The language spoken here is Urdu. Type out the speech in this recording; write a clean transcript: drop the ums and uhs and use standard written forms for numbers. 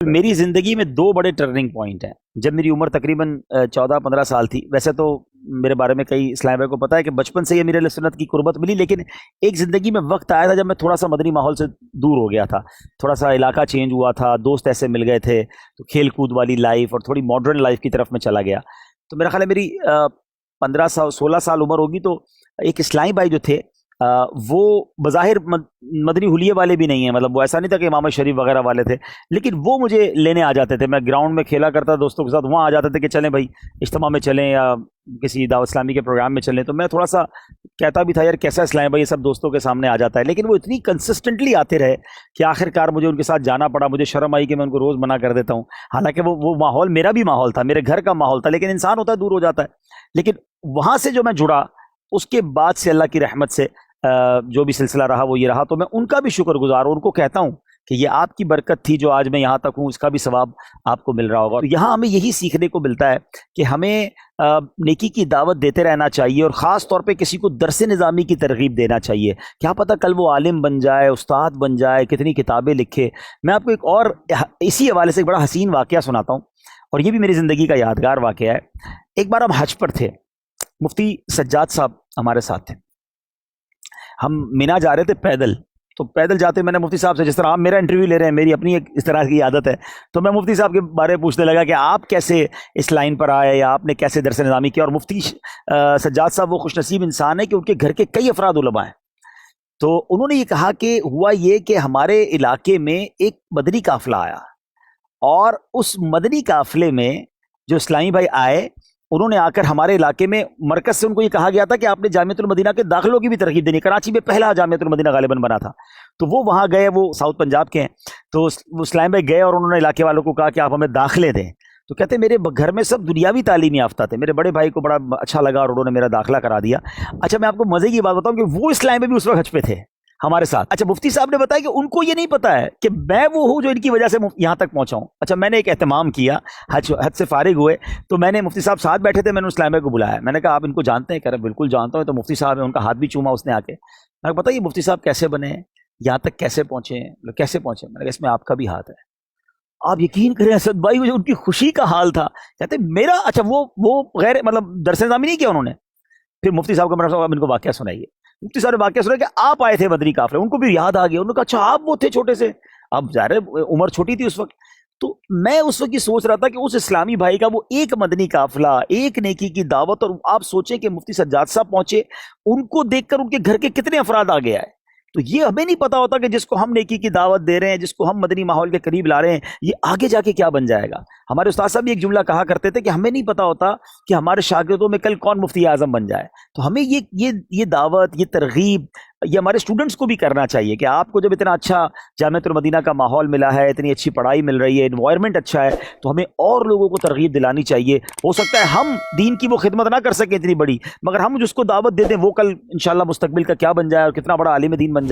میری زندگی میں دو بڑے ٹرننگ پوائنٹ ہیں. جب میری عمر تقریباً 14-15 سال تھی، ویسے تو میرے بارے میں کئی اسلام بھائی کو پتا ہے کہ بچپن سے یہ میرے سنت کی قربت ملی، لیکن ایک زندگی میں وقت آیا تھا جب میں تھوڑا سا مدنی ماحول سے دور ہو گیا تھا. تھوڑا سا علاقہ چینج ہوا تھا، دوست ایسے مل گئے تھے، تو کھیل کود والی لائف اور تھوڑی ماڈرن لائف کی طرف میں چلا گیا. تو میرا خیال ہے میری 15 16 سال عمر ہوگی، تو ایک اسلامی بھائی جو تھے وہ بظاہر مدنی حلیے والے بھی نہیں ہیں، مطلب وہ ایسا نہیں تھا کہ امام شریف وغیرہ والے تھے، لیکن وہ مجھے لینے آ جاتے تھے. میں گراؤنڈ میں کھیلا کرتا دوستوں کے ساتھ، وہاں آ جاتے تھے کہ چلیں بھائی اجتماع میں چلیں یا کسی دعوت اسلامی کے پروگرام میں چلیں. تو میں تھوڑا سا کہتا بھی تھا یار کیسا اسلام بھائی یہ سب دوستوں کے سامنے آ جاتا ہے، لیکن وہ اتنی کنسسٹنٹلی آتے رہے کہ آخر کار مجھے ان کے ساتھ جانا پڑا. مجھے شرم آئی کہ میں ان کو روز منع کر دیتا ہوں، حالانکہ وہ ماحول میرا بھی ماحول تھا، میرے گھر کا ماحول تھا، لیکن انسان ہوتا ہے دور ہو جاتا ہے. لیکن وہاں سے جو میں جڑا، اس کے بعد سے اللہ کی رحمت سے جو بھی سلسلہ رہا وہ یہ رہا. تو میں ان کا بھی شکر گزار ہوں، ان کو کہتا ہوں کہ یہ آپ کی برکت تھی جو آج میں یہاں تک ہوں، اس کا بھی ثواب آپ کو مل رہا ہوگا. یہاں ہمیں یہی سیکھنے کو ملتا ہے کہ ہمیں نیکی کی دعوت دیتے رہنا چاہیے، اور خاص طور پہ کسی کو درس نظامی کی ترغیب دینا چاہیے. کیا پتہ کل وہ عالم بن جائے، استاد بن جائے، کتنی کتابیں لکھے. میں آپ کو ایک اور اسی حوالے سے ایک بڑا حسین واقعہ سناتا ہوں، اور یہ بھی میری زندگی کا یادگار واقعہ ہے. ایک بار ہم حج پر تھے، مفتی سجاد صاحب ہمارے ساتھ تھے. ہم مینا جا رہے تھے پیدل، تو پیدل جاتے میں نے مفتی صاحب سے، جس طرح آپ میرا انٹرویو لے رہے ہیں، میری اپنی ایک اس طرح کی عادت ہے، تو میں مفتی صاحب کے بارے میں پوچھنے لگا کہ آپ کیسے اس لائن پر آئے، یا آپ نے کیسے درس نظامی کیا. اور مفتی سجاد صاحب وہ خوش نصیب انسان ہے کہ ان کے گھر کے کئی افراد علماء ہیں. تو انہوں نے یہ کہا کہ ہوا یہ کہ ہمارے علاقے میں ایک مدنی قافلہ آیا، اور اس مدنی قافلے میں جو اسلامی بھائی آئے، انہوں نے آ کر ہمارے علاقے میں مرکز سے ان کو یہ کہا گیا تھا کہ آپ نے جامعۃ المدینہ کے داخلوں کی بھی ترغیب دینی. کراچی میں پہلا جامعۃ المدینہ غالباً بنا تھا، تو وہ وہاں گئے، وہ ساؤتھ پنجاب کے ہیں. تو وہ اسلام بھائی گئے اور انہوں نے علاقے والوں کو کہا کہ آپ ہمیں داخلے دیں. تو کہتے میرے گھر میں سب دنیاوی تعلیم یافتہ تھے، میرے بڑے بھائی کو بڑا اچھا لگا اور انہوں نے میرا داخلہ کرا دیا. اچھا میں آپ کو مزے کی بات بتاؤں کہ وہ اسلام بھائی بھی اس وقت حج پہ تھے ہمارے ساتھ. اچھا مفتی صاحب نے بتایا کہ ان کو یہ نہیں پتا ہے کہ میں وہ ہوں جو ان کی وجہ سے یہاں تک پہنچا ہوں. اچھا میں نے ایک اہتمام کیا، حج سے فارغ ہوئے تو میں نے مفتی صاحب ساتھ بیٹھے تھے، میں نے اسلام بھائی کو بلایا. میں نے کہا آپ ان کو جانتے ہیں؟ کہہ رہے بالکل جانتا ہوں. تو مفتی صاحب ہیں، ان کا ہاتھ بھی چوما اس نے آ کے. میں نے بتائیے مفتی صاحب کیسے بنے ہیں، یہاں تک کیسے پہنچے ہیں، کیسے پہنچے؟ میں نے کہا اس میں آپ کا بھی ہاتھ ہے. آپ یقین کریں اسد بھائی، مجھے ان کی خوشی کا حال تھا. کہتے میرا اچھا وہ غیر مطلب درس نظامی نہیں کیا انہوں نے. پھر مفتی صاحب کو میں نے ان کو واقعہ سنائیے. مفتی صاحب نے واقعہ سنا کہ آپ آئے تھے مدنی قافلے، ان کو بھی یاد آ گیا. انہوں نے کہا اچھا آپ وہ تھے چھوٹے سے، اب ظاہر عمر چھوٹی تھی اس وقت. تو میں اس وقت یہ سوچ رہا تھا کہ اس اسلامی بھائی کا وہ ایک مدنی قافلہ، ایک نیکی کی دعوت، اور آپ سوچیں کہ مفتی سجاد صاحب پہنچے، ان کو دیکھ کر ان کے گھر کے کتنے افراد آ گیا ہے. تو یہ ہمیں نہیں پتا ہوتا کہ جس کو ہم نیکی کی دعوت دے رہے ہیں، جس کو ہم مدنی ماحول کے قریب لا رہے ہیں، یہ آگے جا کے کیا بن جائے گا. ہمارے استاد صاحب ایک جملہ کہا کرتے تھے کہ ہمیں نہیں پتا ہوتا کہ ہمارے شاگردوں میں کل کون مفتی اعظم بن جائے. تو ہمیں یہ دعوت، یہ ترغیب یہ ہمارے اسٹوڈنٹس کو بھی کرنا چاہیے کہ آپ کو جب اتنا اچھا جامعۃ المدینہ کا ماحول ملا ہے، اتنی اچھی پڑھائی مل رہی ہے، انوائرمنٹ اچھا ہے، تو ہمیں اور لوگوں کو ترغیب دلانی چاہیے. ہو سکتا ہے ہم دین کی وہ خدمت نہ کر سکیں اتنی بڑی، مگر ہم جس کو دعوت دے دیں وہ کل انشاءاللہ مستقبل کا کیا بن جائے اور کتنا بڑا عالم دین بن جائے.